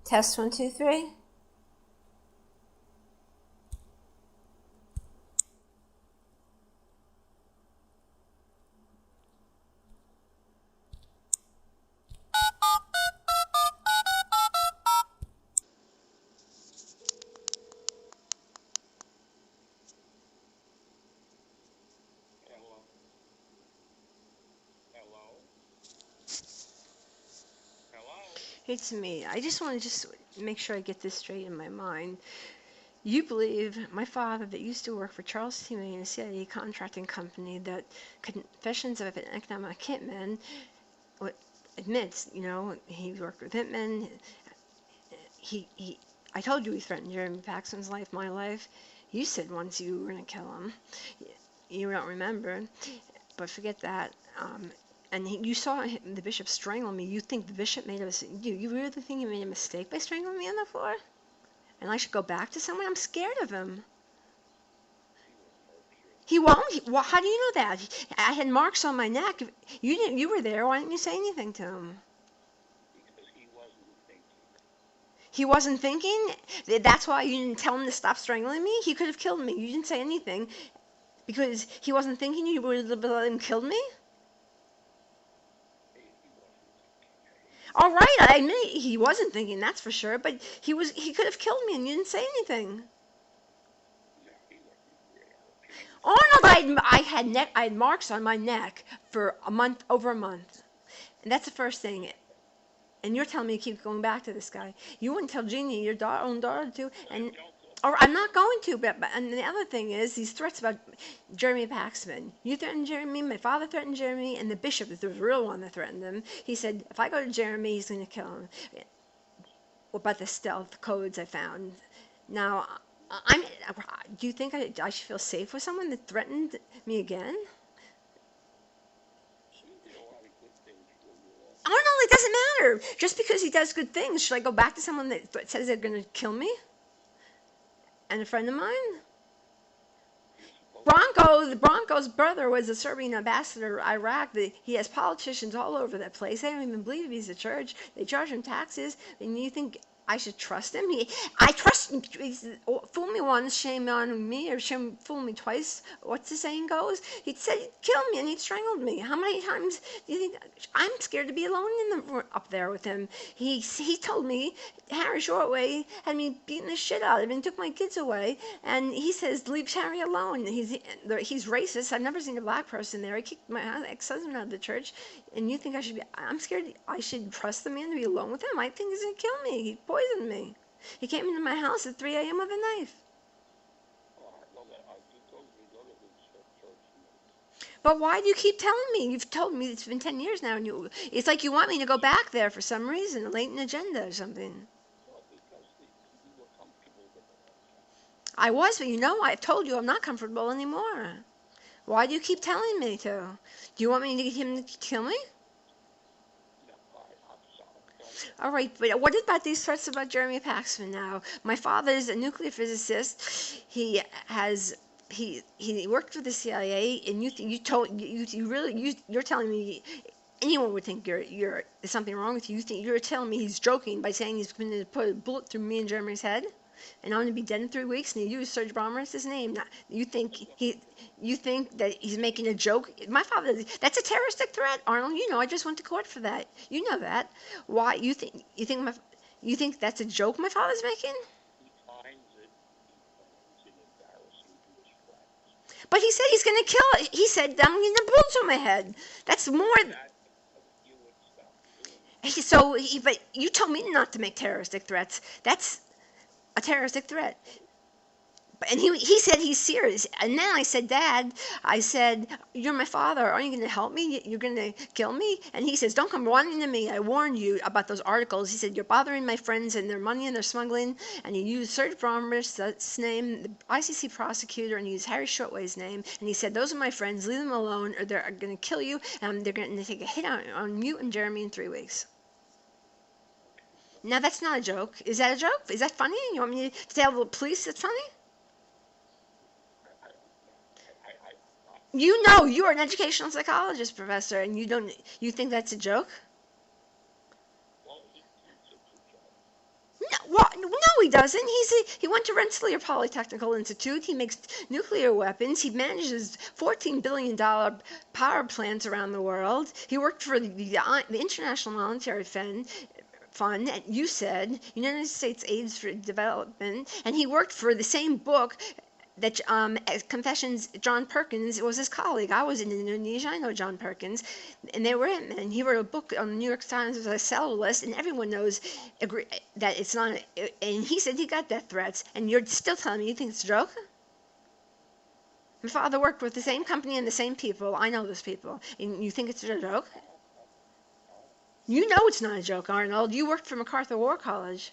Test 1, 2, 3. Hello? Hello? Hello? It's me. I just want to just make sure I get this straight in my mind. You believe my father that used to work for Charles T. May, a CIA contracting company, that Confessions of an Economic Hitman admits, he worked with hitmen. He I told you he threatened Jeremy Paxman's life, my life. You said once you were going to kill him. You don't remember, but forget that. And you saw the bishop strangle me. You think the bishop made a mistake? You really think he made a mistake by strangling me on the floor? And I should go back to someone? I'm scared of him. He won't. How do you know that? I had marks on my neck. You didn't. You were there. Why didn't you say anything to him? Because he wasn't thinking. He wasn't thinking. That's why you didn't tell him to stop strangling me. He could have killed me. You didn't say anything because he wasn't thinking. You would have let him kill me. He wasn't thinking. All right, I admit he wasn't thinking. That's for sure. But he was. He could have killed me, and you didn't say anything. No, he wasn't real. Arnold, I had marks on my neck for a month, over a month, and that's the first thing. And you're telling me to keep going back to this guy. You wouldn't tell Jeannie, your own daughter, to, and or I'm not going to. But and the other thing is these threats about Jeremy Paxman. You threatened Jeremy. My father threatened Jeremy, and the bishop is the real one that threatened him. He said if I go to Jeremy, he's going to kill him. What about the stealth codes I found? Now, I'm. Do you think I should feel safe with someone that threatened me again? He did a lot of good things for you. Oh no, it doesn't matter. Just because he does good things, should I go back to someone that says they're going to kill me? And a friend of mine? The Bronco's brother was a Serbian ambassador to Iraq. He has politicians all over that place. They don't even believe he's a church. They charge him taxes. And you think I should trust him? I trust him. Fool me once, shame on me, or fool me twice. What's the saying goes? He said he'd kill me and he'd strangled me. How many times do you think? I'm scared to be alone up there with him. He told me Harry Shortway had me beating the shit out of him and took my kids away. And he says leave Harry alone. He's racist. I've never seen a black person there. He kicked my ex-husband out of the church. And you think I'm scared I should trust the man to be alone with him? I think he's going to kill me. He poisoned me. He came into my house at 3 a.m. with a knife. But why do you keep telling me? You've told me it's been 10 years now, and it's like you want me to go back there for some reason, a latent agenda or something. I was, but I've told you I'm not comfortable anymore. Why do you keep telling me to? Do you want me to get him to kill me? All right, but what about these threats about Jeremy Paxman now? My father is a nuclear physicist. He worked for the CIA, and you're telling me anyone would think there's something wrong with you. You're telling me he's joking by saying he's going to put a bullet through me and Jeremy's head, and I'm going to be dead in 3 weeks, and he used Serge Bomber as his name. Now, you think that he's making a joke? My father, that's a terroristic threat, Arnold. I just went to court for that. You know that. Why you think that's a joke my father's making? But he said he's going to kill it. He said I'm going to bullet through my head. That's more. But you told me not to make terroristic threats. That's a terroristic threat. And he said he's serious. And then I said, Dad, you're my father. Aren't you going to help me? You're going to kill me? And he says, don't come running to me. I warned you about those articles. He said, you're bothering my friends and their money and their smuggling. And he used Serge Brommer's name, the ICC prosecutor, and he used Harry Shortway's name. And he said, those are my friends. Leave them alone or they're going to kill you. And they're going to take a hit on you and Jeremy in 3 weeks. Now, that's not a joke. Is that a joke? Is that funny? You want me to tell the police it's funny? You're an educational psychologist, professor, and you think that's a joke? he doesn't. He went to Rensselaer Polytechnical Institute. He makes nuclear weapons. He manages $14 billion power plants around the world. He worked for the International Monetary Fund, and you said United States AIDS for Development, and he worked for the same book that Confessions. John Perkins was his colleague. I was in Indonesia. I know John Perkins, and they were him. And he wrote a book on the New York Times as a seller list, and everyone knows that it's not. And he said he got death threats, and you're still telling me you think it's a joke? My father worked with the same company and the same people. I know those people, and you think it's a joke? You know it's not a joke, Arnold. You worked for MacArthur War College.